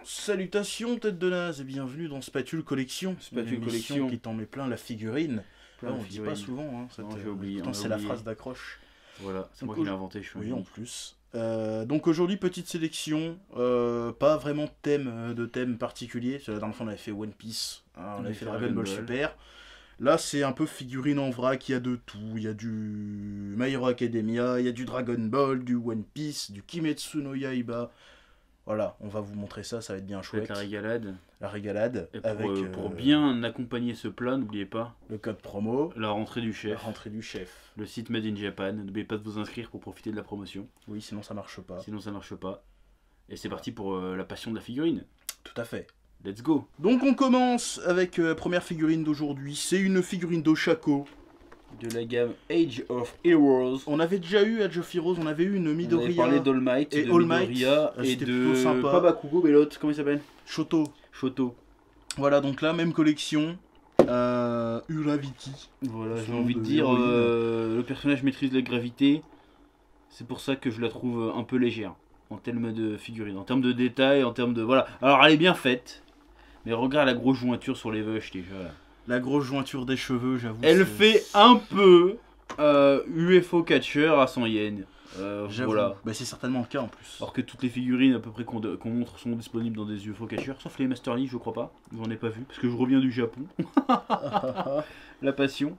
Salutations tête de naze et bienvenue dans Spatule Collection. Spatule Une émission Collection qui t'en met plein la figurine. Plein Là, la on le dit figurine. pas souvent, hein, Non, j'ai oublié, pourtant on a c'est la oublié. phrase d'accroche. Voilà, c'est Donc moi qui l'ai inventé, je suis un Oui, génie. en plus. Donc aujourd'hui, petite sélection, pas vraiment de thème particulier. La dernière fois, on avait fait One Piece, hein, on avait fait Dragon Ball Super. Là, c'est un peu figurine en vrac, il y a de tout. Il y a du My Hero Academia, il y a du Dragon Ball, du One Piece, du Kimetsu no Yaiba. Voilà, on va vous montrer ça, ça va être bien chouette. Avec la régalade. La régalade. Et avec pour bien accompagner ce plat, n'oubliez pas le code promo, la rentrée du la chef, rentrée du chef. le site Made in Japan. N'oubliez pas de vous inscrire pour profiter de la promotion, Oui, sinon ça marche pas. sinon ça marche pas. Et c'est parti pour la passion de la figurine. Tout à fait. Let's go. Donc on commence avec la première figurine d'aujourd'hui. C'est une figurine d'Oshako. De la gamme Age of Heroes. On avait déjà eu Age of Heroes, on avait eu une On avait Midoriya, parlé d'All Might, et de All Might. Midoriya et C'était de plutôt sympa. pas Bakugo mais l'autre, comment il s'appelle? Shoto. Shoto. Voilà, donc là, même collection. Uraviti. Voilà, j'ai Son envie de de dire, héroïne. le personnage maîtrise la gravité. C'est pour ça que je la trouve un peu légère en termes de figurine, en termes de détails, en termes de voilà. Alors elle est bien faite, mais regarde la grosse jointure sur les veuches déjà. Là. La grosse jointure des cheveux, j'avoue. Elle c'est- fait un peu UFO catcher à 100 yens. J'avoue. Voilà. Bah, c'est certainement le cas en plus. Alors que toutes les figurines à peu près qu'on montre sont disponibles dans des UFO catchers, sauf les Master League, je crois pas. J'en ai pas vu parce que je reviens du Japon. La passion.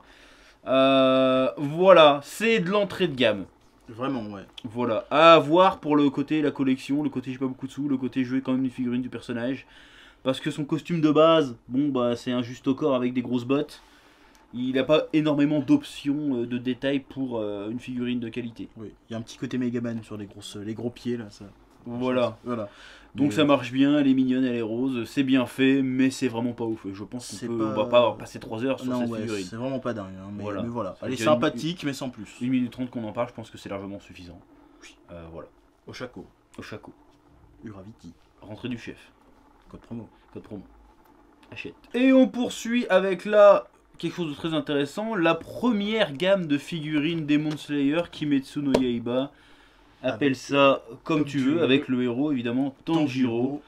Voilà, c'est de l'entrée de gamme. Vraiment, ouais. Voilà, à voir pour le côté la collection, le côté j'ai pas beaucoup de sous, le côté jouer quand même une figurine du personnage. Parce que son costume de base, bon bah c'est un juste au corps avec des grosses bottes. Il n'a pas énormément d'options de détails pour une figurine de qualité. Oui. Il y a un petit côté Megaman sur les gros pieds là. Ça. Voilà. Voilà. Donc Mais, ça marche bien, elle est mignonne, elle est rose, c'est bien fait, mais c'est vraiment pas ouf. Je pense C'est qu'on pas- va pas avoir passé 3 heures sur Non, cette ouais, figurine. c'est vraiment pas dingue. Hein, mais Voilà. voilà. Ça Elle est fait une- sympathique, mais sans plus. 1 minute 30 qu'on en parle, je pense que c'est largement suffisant. Oui. Voilà, Oshako. Oshako, Uraviti. rentrée du chef. Code promo. Code promo. Achète. Et on poursuit avec là quelque chose de très intéressant, la première gamme de figurines Demon Slayer Kimetsu no Yaiba. Appelle Avec- ça comme tu veux, avec le héros évidemment Tanjiro.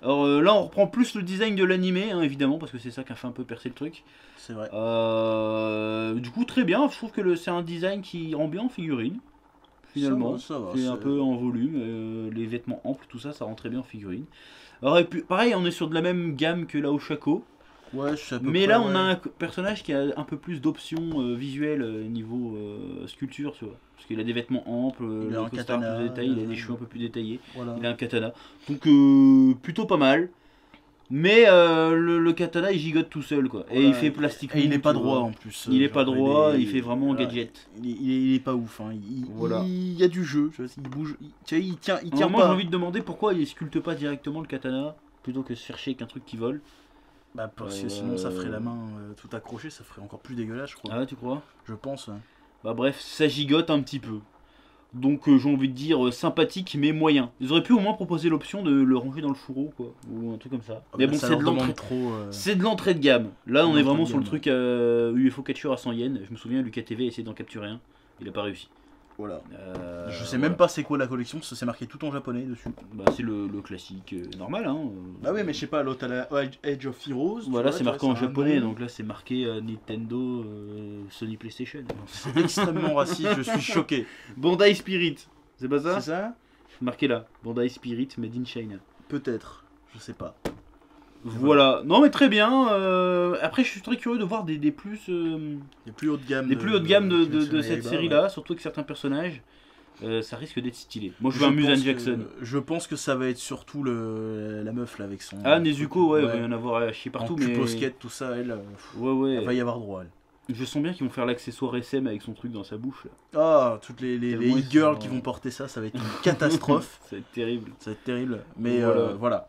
Alors là on reprend plus le design de l'animé hein, évidemment parce que c'est ça qui a fait un peu percer le truc. C'est vrai. Du coup très bien, je trouve que c'est un design qui rend bien en figurine. Finalement, Ça va, c'est un peu en volume, les vêtements amples, tout ça, ça rend très bien en figurine. Alors, et puis, pareil, on est sur de la même gamme que la Oshako, Ouais, je sais à peu mais près, là on ouais. a un personnage qui a un peu plus d'options visuelles niveau sculpture, tu vois. Parce qu'il a des vêtements amples, Il a le un costard katana, plus détaillé, il a des cheveux un peu plus détaillés, Voilà. il a un katana. Donc plutôt pas mal. Mais le katana il gigote tout seul quoi. Et Voilà, il fait plastique. Et il est mou, pas tu droit vois. en plus. Il est genre, pas droit, il est- fait vraiment voilà, gadget. Il est pas ouf. Hein. Voilà. Il y a du jeu. Tu vois, il bouge. Tu vois, il tient À un moment, pas. j'ai envie de demander pourquoi il sculpte pas directement le katana plutôt que se faire chier avec un truc qui vole. Bah, parce que sinon, ça ferait la main tout accrochée. Ça ferait encore plus dégueulasse, je crois. Ah, tu crois? Je pense. Hein. Bah, bref, ça gigote un petit peu. Donc, j'ai envie de dire sympathique mais moyen. Ils auraient pu au moins proposer l'option de le ranger dans le fourreau, quoi, ou un truc comme ça. Mais Bah, bon, ça c'est leur de demande l'entrée. trop. C'est de l'entrée de gamme. Là, on L'entrée est vraiment de sur le gamme. truc UFO catcher à 100 yens. Je me souviens, Lucas TV a essayé d'en capturer un. Il a pas réussi. Voilà. Je sais Voilà. même pas c'est quoi la collection, parce que c'est marqué tout en japonais dessus. Bah, c'est le classique normal, hein. Bah oui, mais je sais pas, l'autre à la Age of Heroes. tu Voilà, vois, c'est tu marqué vois, en c'est un japonais, nom. donc là c'est marqué Nintendo, Sony PlayStation. C'est extrêmement raciste, je suis choqué. Bandai Spirit, c'est pas ça? C'est ça? Marqué là, Bandai Spirit Made in China. Peut-être, je sais pas. Voilà, non mais très bien. Après, je suis très curieux de voir des plus, Les plus hautes gammes des plus hautes gammes de Kimetsu no cette Yaiba, série-là, surtout avec certains personnages. Ça risque d'être stylé. Moi je Je veux un Musan pense que- Jackson. Je pense que ça va être surtout la meuf là avec son. Ah, Nezuko, ouais, il va y ouais. en avoir à chier partout, En mais. Kuposket, tout ça, elle. Ouais, Elle va ouais. y avoir droit, elle. Je sens bien qu'ils vont faire l'accessoire SM avec son truc dans sa bouche. Là. Ah, toutes les Tellement ils e-girls sont- qui vont porter ça, ça va être une catastrophe. Ça va être terrible. Ça va être terrible. Mais Voilà. voilà.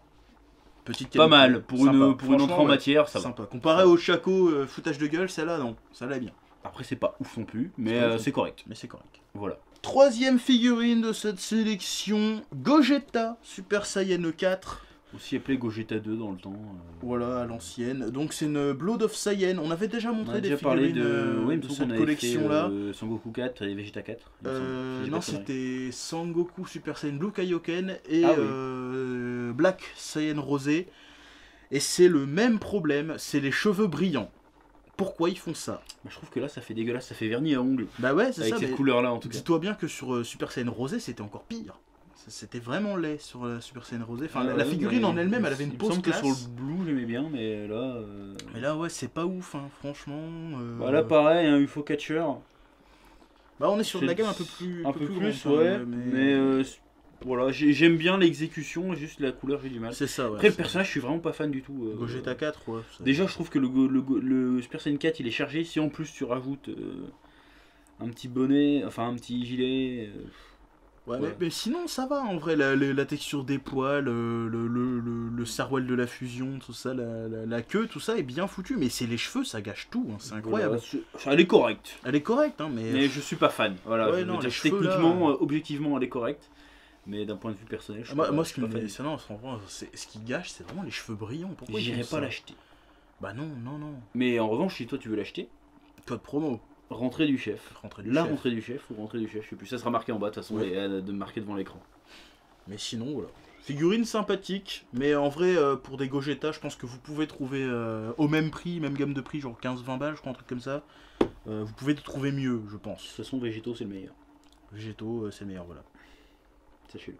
Petite Pas qualité. mal, pour Sympa. une entrée Franchement, en ouais. matière, ça va. Sympa. Comparé au Chaco foutage de gueule, celle-là, non. Ça allait bien. Après, c'est pas ouf non plus, mais C'est pas ouf. c'est correct. Mais c'est correct. Voilà. Troisième figurine de cette sélection, Gogeta Super Saiyan 4. Aussi appelé Gogeta 2 dans le temps. Voilà, à l'ancienne. Donc c'est une Blood of Saiyan. On avait déjà On montré a des déjà parlé figurines de, de cette collection-là. Sangoku 4 et Vegeta 4. il me semble, si j'ai Non, pas de conneries. c'était Sangoku Super Saiyan Blue Kaioken et Ah oui. Black Saiyan Rosé. Et c'est le même problème, c'est les cheveux brillants. Pourquoi ils font ça? Bah, je trouve que là ça fait dégueulasse, ça fait vernis à ongles. Bah ouais, c'est avec ça. cette couleur là en tout cas. Dis-toi bien que sur Super Saiyan Rosé, c'était encore pire. C'était vraiment laid sur Super Saiyan Rosé. Enfin, la figurine en elle-même, elle avait une pose classe. Il me semble que sur le Blue, j'aimais bien, mais là... Mais là, ouais, c'est pas ouf, hein, franchement. Bah là, pareil, un UFO Catcher. Bah, on est sur de la gamme un peu plus... Un peu plus, grande, ouais. hein, Mais voilà, j'aime bien l'exécution, juste la couleur, j'ai du mal. C'est ça, ouais. Après, le personnage, je suis vraiment pas fan du tout. Gogeta 4, ouais. Déjà, je trouve que le Super Saiyan 4, il est chargé. Si en plus tu rajoutes un petit bonnet, enfin un petit gilet... Ouais, mais sinon ça va en vrai, la texture des poils, le sarouel de la fusion, tout ça, la queue, tout ça est bien foutu, mais c'est les cheveux, ça gâche tout, hein, c'est incroyable. Voilà, elle est correcte. Elle est correcte, hein, mais je suis pas fan. Voilà, ouais, non, dire, cheveux, techniquement, là... objectivement, elle est correcte, mais d'un point de vue personnel, je suis moi, pas, ce qui me fait ce qui gâche, c'est vraiment les cheveux brillants. Pourquoi j'irais pas l'acheter. Bah non. Mais en revanche, si toi tu veux l'acheter, code promo. Rentrée du chef. Rentrée du chef, je sais plus. Ça sera marqué en bas, de toute façon, et de marquer devant l'écran. Mais sinon, voilà. Figurine sympathique, mais en vrai, pour des Gogeta, je pense que vous pouvez trouver au même prix, même gamme de prix, genre 15-20 balles, je crois, un truc comme ça. Vous pouvez trouver mieux, je pense. De toute façon, Végéto, c'est le meilleur. Végéto, c'est le meilleur, voilà. Sachez-le.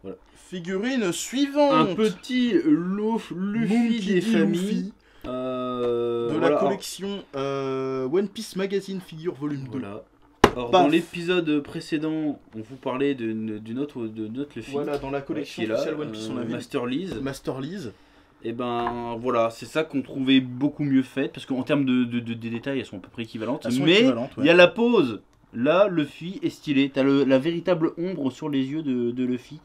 Voilà. Figurine suivante. Un petit Luffy des familles. De la collection One Piece Magazine Figure Volume 2. Voilà. Alors, dans l'épisode précédent, on vous parlait de notre Luffy. Voilà, dans la collection spéciale One Piece, on avait Master Lease. Et ben voilà, c'est ça qu'on trouvait beaucoup mieux faite, parce qu'en termes de détails, elles sont à peu près équivalentes. Mais il y a la pose. Là, Luffy est stylé. T'as la véritable ombre sur les yeux de Luffy.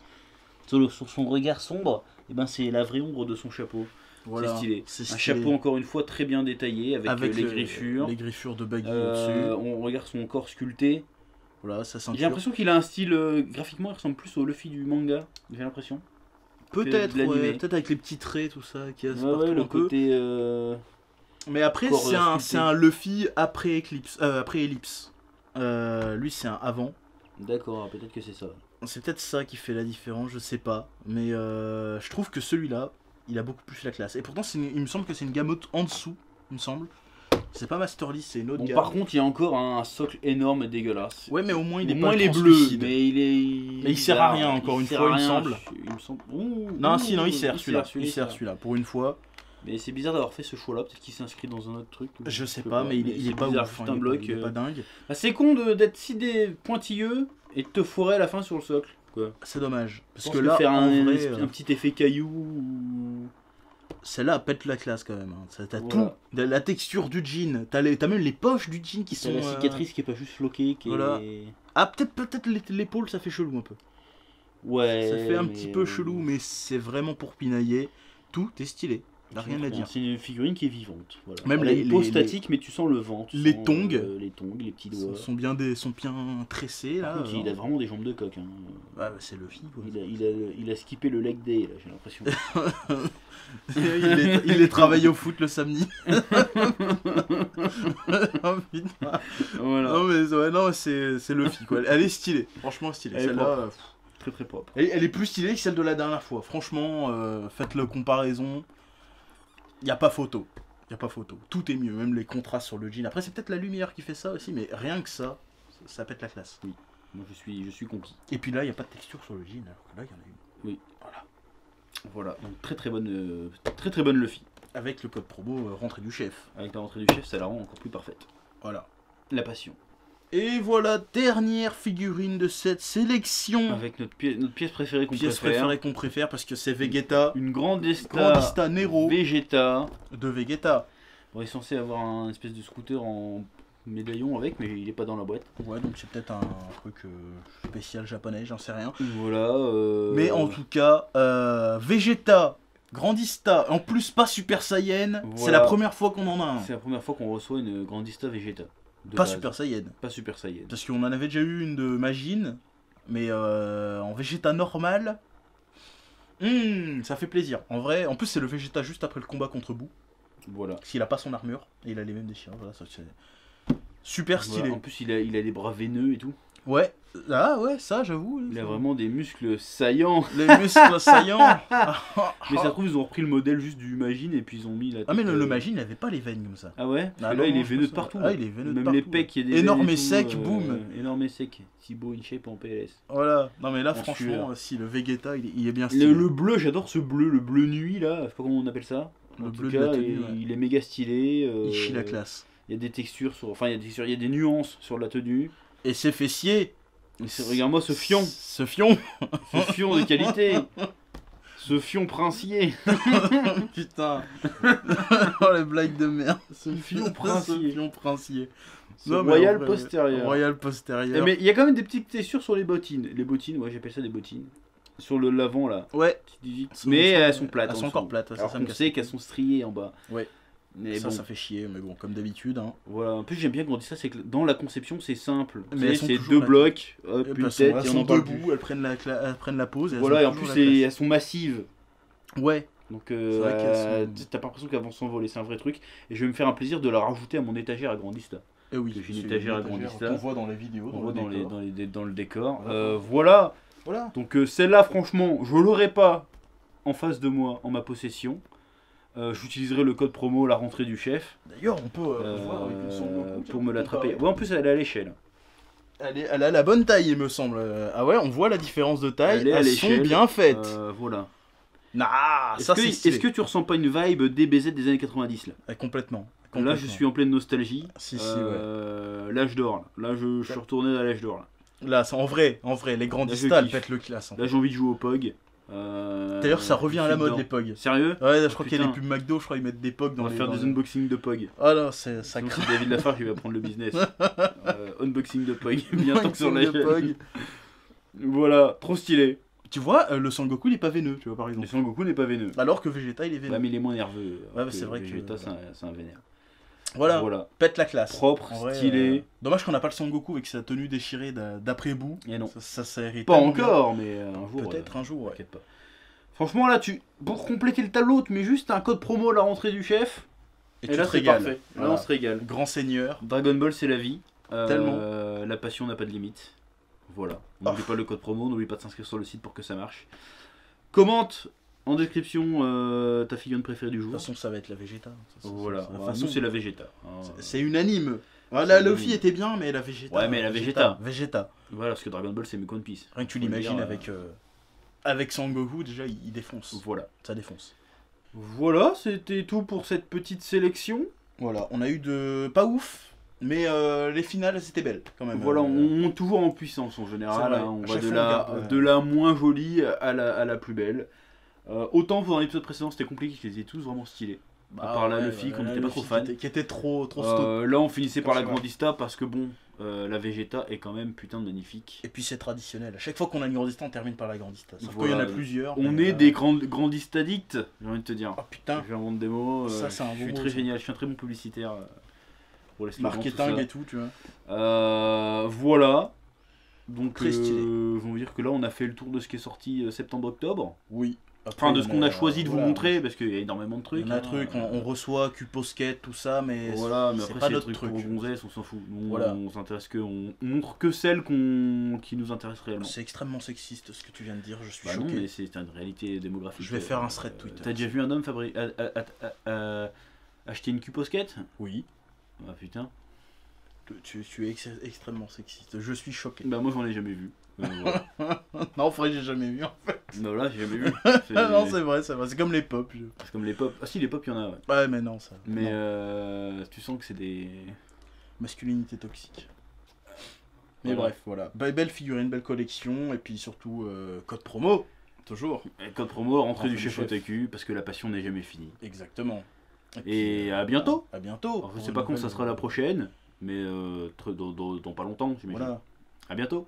Sur son regard sombre, et ben c'est la vraie ombre de son chapeau. Voilà, c'est stylé. Un chapeau encore une fois très bien détaillé avec les griffures. Les griffures de Baggy au-dessus. On regarde son corps sculpté. Voilà, sa ceinture. J'ai l'impression qu'il a un style graphiquement, il ressemble plus au Luffy du manga. J'ai l'impression. Peut-être, peut-être avec les petits traits, tout ça, qui a le côté. Mais après, c'est un Luffy après Eclipse, après Ellipse. Lui, c'est un avant. D'accord, peut-être que c'est ça. C'est peut-être ça qui fait la différence, je sais pas. Mais je trouve que celui-là, il a beaucoup plus la classe. Et pourtant, il me semble que c'est une gamme en dessous, il me semble. C'est pas Master Lease, c'est une autre gamme. Par contre, il y a encore un socle énorme et dégueulasse. Ouais, mais au moins il est bleu, mais il sert à rien, encore une fois, il me semble. Non, il sert celui-là, pour une fois. Mais c'est bizarre d'avoir fait ce choix-là, peut-être qu'il s'inscrit dans un autre truc. Je sais pas, mais il est pas ouf, un bloc. Il est pas dingue. C'est con d'être si pointilleux et de te foirer à la fin sur le socle. C'est dommage. Parce que là, faire un petit effet caillou. Celle-là pète la classe quand même. Hein. T'as tout. La texture du jean. T'as même les poches du jean qui sont. La cicatrice qui est pas juste floquée. Ah, peut-être l'épaule, ça fait chelou un peu. Ouais. Ça fait un petit peu chelou, mais c'est vraiment pour pinailler. Tout est stylé. Y'a rien à dire. C'est une figurine qui est vivante. Voilà. Même les peaux statiques, mais tu sens le vent. Les tongs. Les petits doigts. Sont bien tressés là. Il a vraiment des jambes de coq. Hein. Ah, bah, c'est Luffy. Il a skippé le leg day, là, j'ai l'impression. il est travaillé au foot le samedi. Oh, putain. Voilà. Non, c'est Luffy quoi. Elle est stylée. Franchement stylée. Celle-là. Très très propre. Elle est plus stylée que celle de la dernière fois. Franchement, faites la comparaison. Y a pas photo. Tout est mieux, même les contrastes sur le jean. Après, c'est peut-être la lumière qui fait ça aussi, mais rien que ça pète la classe. Oui, moi je suis conquis. Et puis là, il n'y a pas de texture sur le jean, alors que là, il y en a une. Oui. Voilà, donc très bonne Luffy. Avec le code promo rentrée du chef. Avec la rentrée du chef, ça la rend encore plus parfaite. Voilà. La passion. Et voilà, dernière figurine de cette sélection. Avec notre pièce préférée qu'on préfère parce que c'est Vegeta. Une Grandista Nero. Vegeta. De Vegeta. On est censé avoir un espèce de scooter en médaillon avec, mais il est pas dans la boîte. Ouais, donc c'est peut-être un truc spécial japonais, j'en sais rien. Voilà. Mais en tout cas, Vegeta. Grandista, en plus pas Super Saiyan, voilà. C'est la première fois qu'on en a un. C'est la première fois qu'on reçoit une Grandista Vegeta. Pas Super Saiyan. Pas Super Saiyan. Parce qu'on en avait déjà eu une de Majin, mais en Vegeta normal, ça fait plaisir. En vrai, en plus c'est le Vegeta juste après le combat contre Boo. Voilà. Parce qu'il a pas son armure, et il a les mêmes déchirures, voilà, ça c'est super stylé. Voilà. En plus il a des bras veineux et tout. Ouais, ah ouais, ça j'avoue. Il a vraiment des muscles saillants. Les muscles saillants. Mais ça se trouve, ils ont repris le modèle juste du Magine et puis ils ont mis la tête. Ah mais le Magine il avait pas les veines comme ça. Ah ouais. Parce Ah que là, non, il est je veineux de pense- partout. Ah, il est veineux de Même partout. les pecs, il y a des Énorme veines et et tout, sec, boum. Énorme et sec. Thibaut InShape en PLS. Voilà. Non mais là En franchement, sueur. si le Vegeta il est bien stylé. Le bleu, j'adore ce bleu, le bleu nuit là, je sais pas comment on appelle ça. Le En bleu tout de la cas, tenue, ouais. il est méga stylé. Il chie la classe. Il y a des textures sur. Enfin, il y a des textures, il y a des nuances sur la tenue. Et ses fessiers. Regarde-moi ce fion. Ce fion. Ce fion de qualité. Ce fion princier. Putain. Oh les blagues de merde. Ce fion Ce princier. fion princier. Ce Non, mais royal en vrai, postérieur. Royal Eh, postérieur. mais il y a quand même des petites textures sur les bottines. Les bottines, ouais, j'appelle ça des bottines. Sur le l'avant là. Ouais. Mais elles sont plates. Elles en sont dessous. encore plates. Ça, Alors ça me qu'on casse sait les qu'elles couilles. sont striées en bas. Ouais. Mais Ça, bon. ça fait chier, mais bon, comme d'habitude. Hein. Voilà, en plus j'aime bien qu'on dit ça, c'est que dans la conception c'est simple. Mais Tu elles sais, sont c'est toujours deux là. blocs, hop, Elles une sont, tête, elles et on sont en parle debout, plus. elles prennent la pause. Et elles Voilà, et ont en plus toujours la elles sont massives. classe. Ouais. Donc C'est vrai qu'elles sont- t'as pas l'impression qu'elles vont s'envoler, c'est un vrai truc. Et je vais me faire un plaisir de la rajouter à mon étagère à Grandista. Et oui. J'ai une c'est étagère à Grandista. qu'on voit dans les vidéos. On voit dans, le décor. dans le décor. Voilà. Voilà, Voilà. donc celle-là franchement, je l'aurai pas en face de moi en ma possession. J'utiliserai le code promo la rentrée du chef D'ailleurs, on peut voir avec le Son Goku, pour me l'attraper. comparer. Ouais, en plus elle est à l'échelle. Elle a la bonne taille, il me semble. Ah ouais, on voit la différence de taille. Elle est à Elles sont l'échelle. bien faites. Voilà. Nah, Est-ce ça que, c'est stylé. est-ce que tu ressens pas une vibe DBZ des années 90 là? Complètement. Là je suis en pleine nostalgie. Si, L'âge d'or là. Là je suis retourné à l'âge d'or là. Là, c'est en vrai, les grands Là, je distas, elles kiffe. pètent le classe. Là j'ai envie de jouer au POG. D'ailleurs, ça revient à la mode, les POG. Sérieux? Ouais, je Oh, crois qu'il y a putain. des pubs McDo, je crois qu'ils mettent des POG On dans va les... faire dans des les- unboxings de POG. Ah là, ça Sinon, craint. c'est David Lafarge qui va prendre le business. Unboxing de POG, bientôt sur la de chaîne. POG. Voilà, trop stylé. Tu vois, le Son Goku, il est pas veineux, tu vois, par Mais exemple. Son Goku n'est pas veineux. Alors que Vegeta, il est veineux. Ouais, mais il est moins nerveux. Ouais, alors c'est vrai que- Vegeta, c'est un vénère. Voilà, Voilà. pète la classe. Propre, En vrai, stylé. Dommage qu'on n'a pas le Son Goku avec sa tenue déchirée d'après-bout. Et non. Ça serait Pas tellement bien. encore, mais un jour. Peut-être un jour, ouais. T'inquiète pas. Franchement, là, pour compléter le tableau, tu mets juste un code promo à la rentrée du chef. Et, tu là, te c'est régales. parfait. Là, Voilà. on se régale. Grand seigneur. Dragon Ball, c'est la vie. Tellement. La passion n'a pas de limite. Voilà. Oh. N'oublie pas le code promo, n'oublie pas de s'inscrire sur le site pour que ça marche. Commente en description ta figurine préférée du De jour. toute façon, ça va être la Vegeta. Voilà. De toute Voilà, façon, nous, c'est la Vegeta. hein. c'est unanime. Ah, C'est la unanime. Luffy était bien, mais la Vegeta. Ouais, mais la Vegeta. Vegeta. Voilà, parce que Dragon Ball, c'est mes One Piece. Rien que tu Faut le l'imagines dire, avec Son Goku, déjà, il défonce. Voilà. Ça défonce. Voilà, c'était tout pour cette petite sélection. Voilà, on a eu de... Pas ouf, mais les finales, elles étaient belles, quand même. Voilà, on monte toujours en puissance en C'est général. vrai. hein. On À va chaque de fois, la, on garde, de la moins jolie à la plus belle. Autant pour un épisode précédent, c'était compliqué, ils étaient tous vraiment stylés. À part la Luffy, qu'on n'était pas trop fan. Qui était trop stop. Là, on finissait par la C'est vrai. Grandista parce que bon, la Vegeta est quand même putain de magnifique. Et puis c'est traditionnel. À chaque fois qu'on a une grandista, on termine par la grandista. Sauf Voilà. qu'il y en a plusieurs. On mais, est des grandistas addicts, j'ai envie de te dire. Oh putain, Je vais inventer des mots. Ça, c'est un je beau suis mot, très ça. génial, je suis un très bon publicitaire pour les slogans, marketing tout ça. et tout, tu vois. Voilà. Donc, Très stylé. on va dire que là, on a fait le tour de ce qui est sorti septembre-octobre. Oui. Enfin, de ce qu'on a choisi de voilà. vous montrer, parce qu'il y a énormément de trucs. Il y en a hein. trucs, on reçoit Cuposquette, tout ça, mais Voilà, mais c'est après, pas c'est des notre trucs truc. pour gonzesses, on s'en fout. Nous, Voilà. on s'intéresse que. On montre que celles qui nous intéressent réellement. C'est extrêmement sexiste ce que tu viens de dire, je suis Bah non, choqué. mais c'est une réalité démographique. Je vais faire un thread Twitter. T'as déjà vu un homme acheter une cuposquette? Oui, Ah putain. tu es extrêmement sexiste, je suis choqué. Bah moi j'en ai jamais vu. Voilà. Non, en vrai, j'ai jamais vu en fait. Bah là j'ai jamais vu. Non, c'est vrai, c'est comme les pop. C'est comme les pop. Ah si, les pop, il y en a, ouais. Ouais, mais non, ça. Mais non. tu sens que c'est des. Masculinité toxique. Mais Voilà. bref, voilà. Belle figurine, belle collection, et puis surtout code promo, toujours. Et code promo, rentrée Rentrée du du chef chef. Otaku, parce que la passion n'est jamais finie. Exactement. Et à bientôt. À bientôt. Alors, je sais pas quand ça sera la prochaine, mais dans pas longtemps, j'imagine. Voilà. À bientôt.